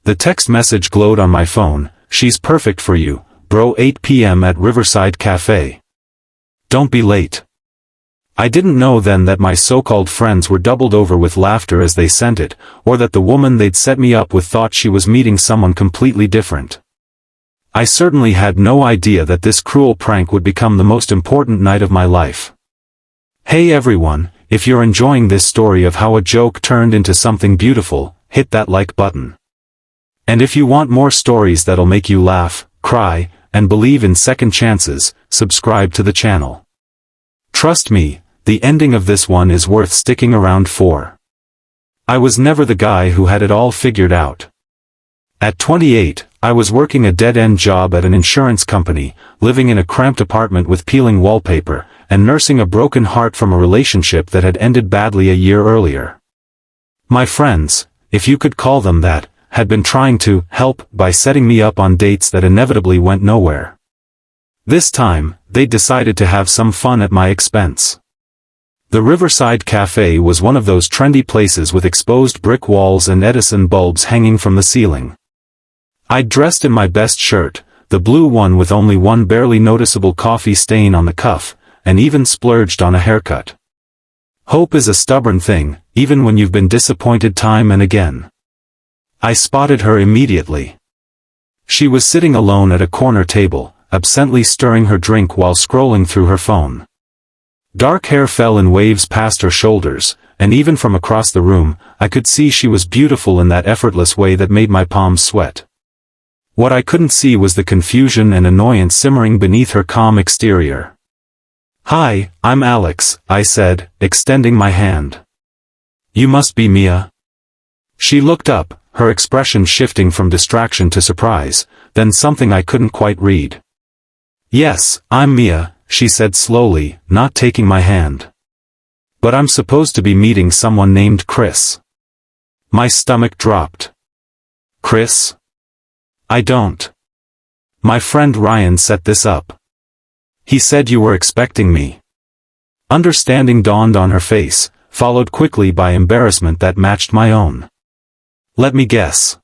The text message glowed on my phone. "She's perfect for you, bro. 8 p.m. at Riverside Cafe. Don't be late." I didn't know then that my so-called friends were doubled over with laughter as they sent it, or that the woman they'd set me up with thought she was meeting someone completely different. I certainly had no idea that this cruel prank would become the most important night of my life. Hey everyone, if you're enjoying this story of how a joke turned into something beautiful, hit that like button. And if you want more stories that'll make you laugh, cry, and believe in second chances, subscribe to the channel. Trust me, the ending of this one is worth sticking around for. I was never the guy who had it all figured out. At 28, I was working a dead-end job at an insurance company, living in a cramped apartment with peeling wallpaper, and nursing a broken heart from a relationship that had ended badly a year earlier. My friends, if you could call them that, had been trying to help by setting me up on dates that inevitably went nowhere. This time, they decided to have some fun at my expense. The Riverside Cafe was one of those trendy places with exposed brick walls and Edison bulbs hanging from the ceiling. I'd dressed in my best shirt, the blue one with only one barely noticeable coffee stain on the cuff, and even splurged on a haircut. Hope is a stubborn thing, even when you've been disappointed time and again. I spotted her immediately. She was sitting alone at a corner table, absently stirring her drink while scrolling through her phone. Dark hair fell in waves past her shoulders, and even from across the room, I could see she was beautiful in that effortless way that made my palms sweat. What I couldn't see was the confusion and annoyance simmering beneath her calm exterior. "Hi, I'm Alex," I said, extending my hand. "You must be Mia." She looked up, her expression shifting from distraction to surprise, then something I couldn't quite read. "Yes, I'm Mia," she said slowly, not taking my hand. "But I'm supposed to be meeting someone named Chris." My stomach dropped. "Chris? I don't. My friend Ryan set this up. He said you were expecting me." Understanding dawned on her face, followed quickly by embarrassment that matched my own. "Let me guess.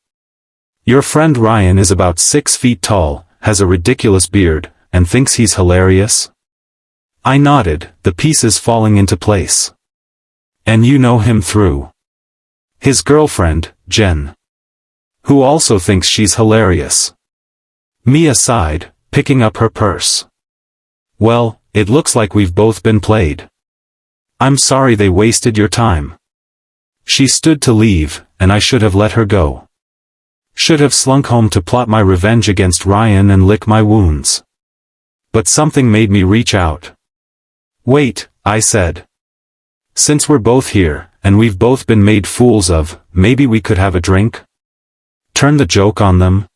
Your friend Ryan is about 6 feet tall, has a ridiculous beard, and thinks he's hilarious?" I nodded, the pieces falling into place. "And you know him through his girlfriend, Jen, who also thinks she's hilarious." Mia sighed, picking up her purse. "Well, it looks like we've both been played. I'm sorry they wasted your time." She stood to leave, and I should have let her go. Should have slunk home to plot my revenge against Ryan and lick my wounds. But something made me reach out. "Wait," I said. "Since we're both here, and we've both been made fools of, maybe we could have a drink? Turn the joke on them?"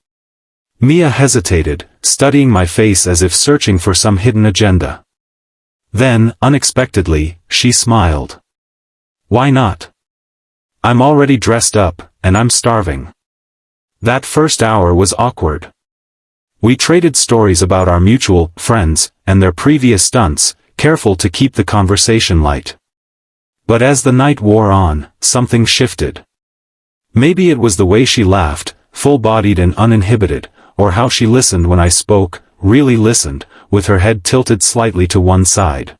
Mia hesitated, studying my face as if searching for some hidden agenda. Then, unexpectedly, she smiled. "Why not? I'm already dressed up, and I'm starving." That first hour was awkward. We traded stories about our mutual friends and their previous stunts, careful to keep the conversation light. But as the night wore on, something shifted. Maybe it was the way she laughed, full-bodied and uninhibited, or how she listened when I spoke, really listened, with her head tilted slightly to one side.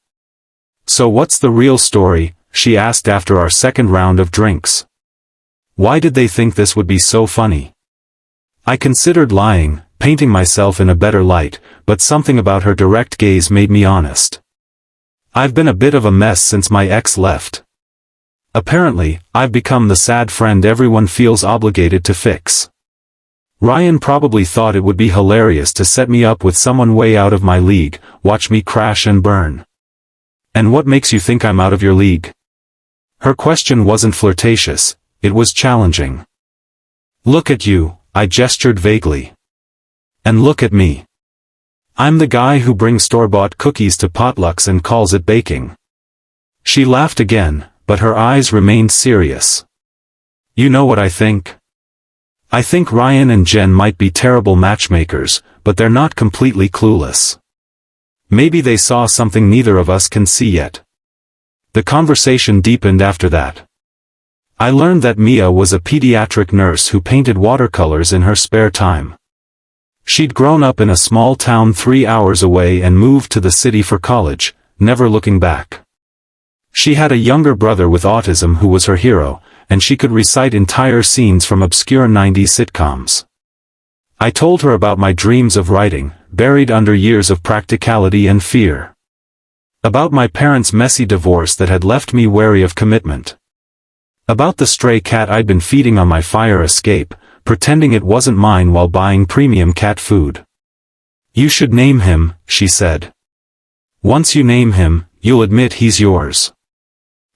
"So what's the real story?" she asked after our second round of drinks. Why did they think this would be so funny? I considered lying, painting myself in a better light, but something about her direct gaze made me honest. "I've been a bit of a mess since my ex left. Apparently, I've become the sad friend everyone feels obligated to fix. Ryan probably thought it would be hilarious to set me up with someone way out of my league, watch me crash and burn." "And what makes you think I'm out of your league?" Her question wasn't flirtatious, it was challenging. "Look at you," I gestured vaguely. "And look at me. I'm the guy who brings store-bought cookies to potlucks and calls it baking." She laughed again, but her eyes remained serious. "You know what I think? I think Ryan and Jen might be terrible matchmakers, but they're not completely clueless. Maybe they saw something neither of us can see yet." The conversation deepened after that. I learned that Mia was a pediatric nurse who painted watercolors in her spare time. She'd grown up in a small town 3 hours away and moved to the city for college, never looking back. She had a younger brother with autism who was her hero, and she could recite entire scenes from obscure 90s sitcoms. I told her about my dreams of writing, buried under years of practicality and fear. About my parents' messy divorce that had left me wary of commitment. About the stray cat I'd been feeding on my fire escape, pretending it wasn't mine while buying premium cat food. "You should name him," she said. "Once you name him, you'll admit he's yours."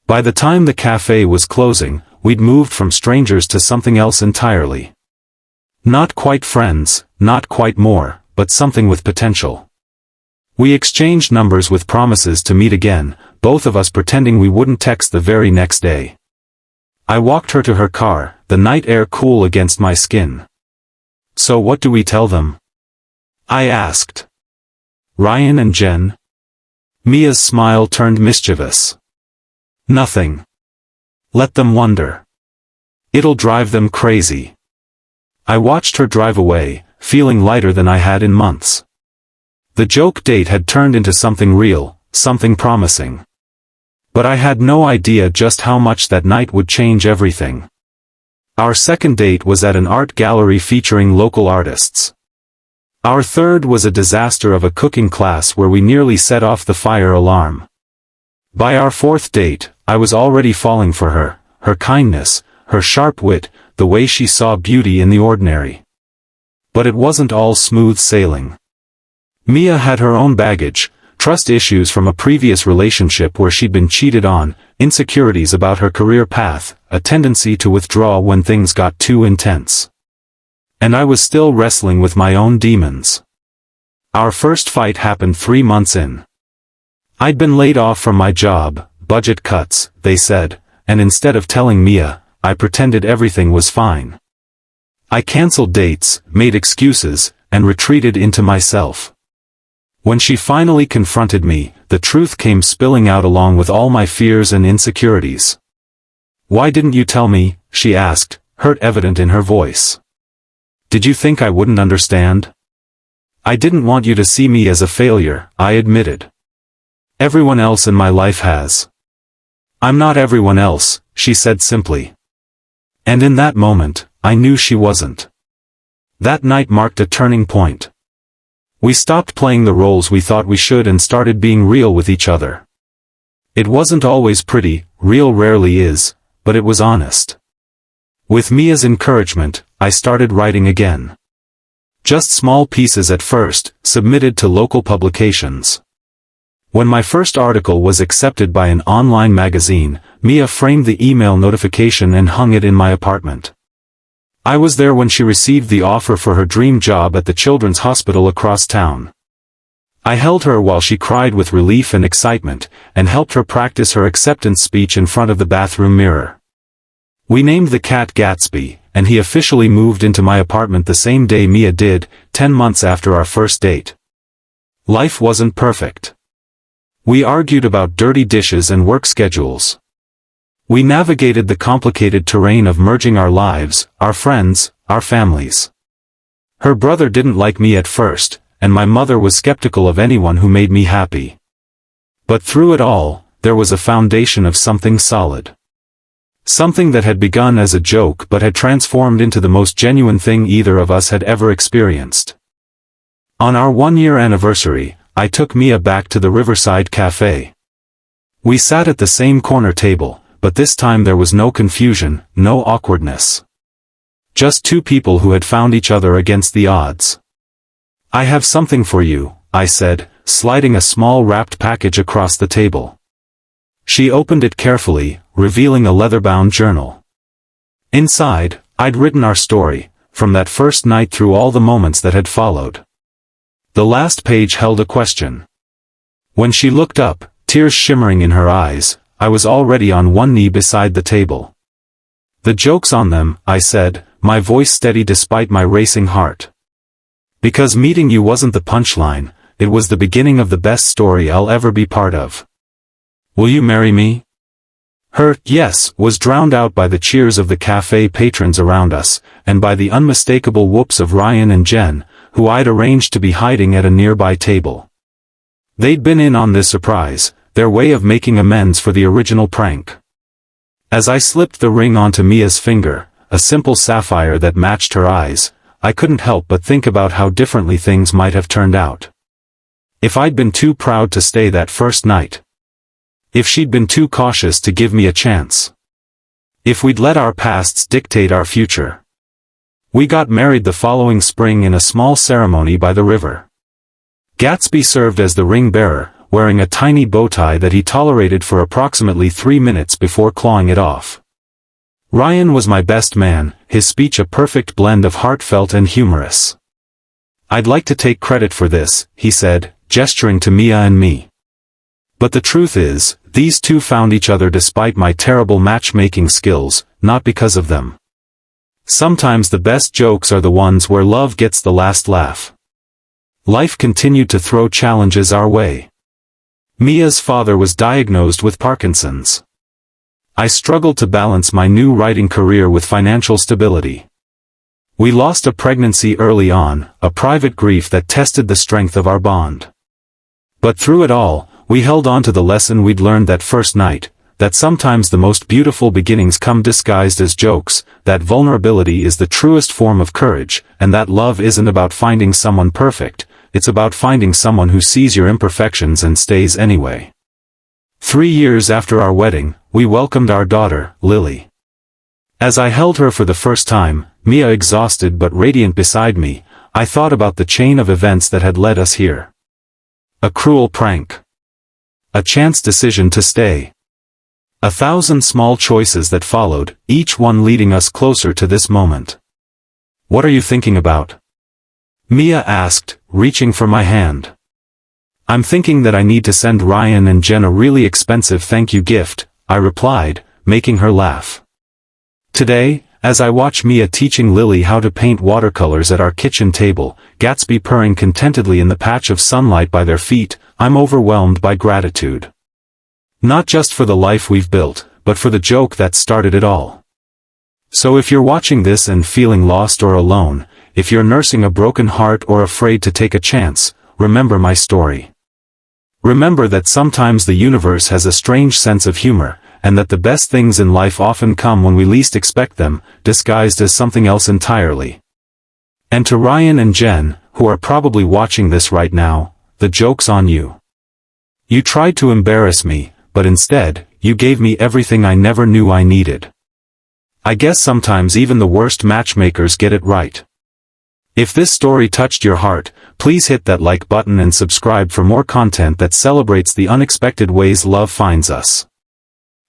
By the time the cafe was closing, we'd moved from strangers to something else entirely. Not quite friends, not quite more, but something with potential. We exchanged numbers with promises to meet again, both of us pretending we wouldn't text the very next day. I walked her to her car, the night air cool against my skin. "So what do we tell them?" I asked. "Ryan and Jen?" Mia's smile turned mischievous. "Nothing. Let them wonder. It'll drive them crazy." I watched her drive away, feeling lighter than I had in months. The joke date had turned into something real, something promising. But I had no idea just how much that night would change everything. Our second date was at an art gallery featuring local artists. Our third was a disaster of a cooking class where we nearly set off the fire alarm. By our fourth date, I was already falling for her, her kindness, her sharp wit, the way she saw beauty in the ordinary. But it wasn't all smooth sailing. Mia had her own baggage, trust issues from a previous relationship where she'd been cheated on, insecurities about her career path, a tendency to withdraw when things got too intense. And I was still wrestling with my own demons. Our first fight happened 3 months in. I'd been laid off from my job, budget cuts, they said, and instead of telling Mia, I pretended everything was fine. I canceled dates, made excuses, and retreated into myself. When she finally confronted me, the truth came spilling out along with all my fears and insecurities. "Why didn't you tell me?" she asked, hurt evident in her voice. "Did you think I wouldn't understand?" "I didn't want you to see me as a failure," I admitted. "Everyone else in my life has." "I'm not everyone else," she said simply. And in that moment, I knew she wasn't. That night marked a turning point. We stopped playing the roles we thought we should and started being real with each other. It wasn't always pretty, real rarely is, but it was honest. With Mia's encouragement, I started writing again. Just small pieces at first, submitted to local publications. When my first article was accepted by an online magazine, Mia framed the email notification and hung it in my apartment. I was there when she received the offer for her dream job at the children's hospital across town. I held her while she cried with relief and excitement, and helped her practice her acceptance speech in front of the bathroom mirror. We named the cat Gatsby, and he officially moved into my apartment the same day Mia did, 10 months after our first date. Life wasn't perfect. We argued about dirty dishes and work schedules. We navigated the complicated terrain of merging our lives, our friends, our families. Her brother didn't like me at first, and my mother was skeptical of anyone who made me happy. But through it all, there was a foundation of something solid. Something that had begun as a joke but had transformed into the most genuine thing either of us had ever experienced. On our 1-year anniversary, I took Mia back to the Riverside Cafe. We sat at the same corner table, but this time there was no confusion, no awkwardness. Just two people who had found each other against the odds. "I have something for you," I said, sliding a small wrapped package across the table. She opened it carefully, revealing a leather-bound journal. Inside, I'd written our story, from that first night through all the moments that had followed. The last page held a question. When she looked up, tears shimmering in her eyes, I was already on one knee beside the table. "The joke's on them," I said, my voice steady despite my racing heart. "Because meeting you wasn't the punchline, it was the beginning of the best story I'll ever be part of. Will you marry me?" Her "yes" was drowned out by the cheers of the cafe patrons around us, and by the unmistakable whoops of Ryan and Jen, who I'd arranged to be hiding at a nearby table. They'd been in on this surprise, their way of making amends for the original prank. As I slipped the ring onto Mia's finger, a simple sapphire that matched her eyes, I couldn't help but think about how differently things might have turned out. If I'd been too proud to stay that first night. If she'd been too cautious to give me a chance. If we'd let our pasts dictate our future. We got married the following spring in a small ceremony by the river. Gatsby served as the ring bearer, wearing a tiny bow tie that he tolerated for approximately 3 minutes before clawing it off. Ryan was my best man, his speech a perfect blend of heartfelt and humorous. "I'd like to take credit for this," he said, gesturing to Mia and me. But the truth is, these two found each other despite my terrible matchmaking skills, not because of them. Sometimes the best jokes are the ones where love gets the last laugh. Life continued to throw challenges our way. Mia's father was diagnosed with Parkinson's. I struggled to balance my new writing career with financial stability. We lost a pregnancy early on, a private grief that tested the strength of our bond. But through it all, we held on to the lesson we'd learned that first night, that sometimes the most beautiful beginnings come disguised as jokes, that vulnerability is the truest form of courage, and that love isn't about finding someone perfect, it's about finding someone who sees your imperfections and stays anyway. 3 years after our wedding, we welcomed our daughter, Lily. As I held her for the first time, Mia exhausted but radiant beside me, I thought about the chain of events that had led us here. A cruel prank. A chance decision to stay. 1,000 small choices that followed, each one leading us closer to this moment. "What are you thinking about?" Mia asked, reaching for my hand. "I'm thinking that I need to send Ryan and Jen a really expensive thank you gift," I replied, making her laugh. Today, as I watch Mia teaching Lily how to paint watercolors at our kitchen table, Gatsby purring contentedly in the patch of sunlight by their feet, I'm overwhelmed by gratitude. Not just for the life we've built, but for the joke that started it all. So if you're watching this and feeling lost or alone, if you're nursing a broken heart or afraid to take a chance, remember my story. Remember that sometimes the universe has a strange sense of humor, and that the best things in life often come when we least expect them, disguised as something else entirely. And to Ryan and Jen, who are probably watching this right now, the joke's on you. You tried to embarrass me, but instead, you gave me everything I never knew I needed. I guess sometimes even the worst matchmakers get it right. If this story touched your heart, please hit that like button and subscribe for more content that celebrates the unexpected ways love finds us.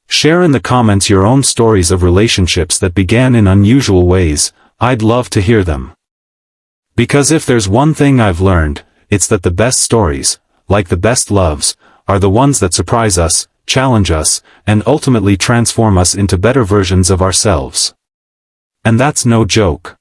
Share in the comments your own stories of relationships that began in unusual ways, I'd love to hear them. Because if there's one thing I've learned, it's that the best stories, like the best loves, are the ones that surprise us, challenge us, and ultimately transform us into better versions of ourselves. And that's no joke.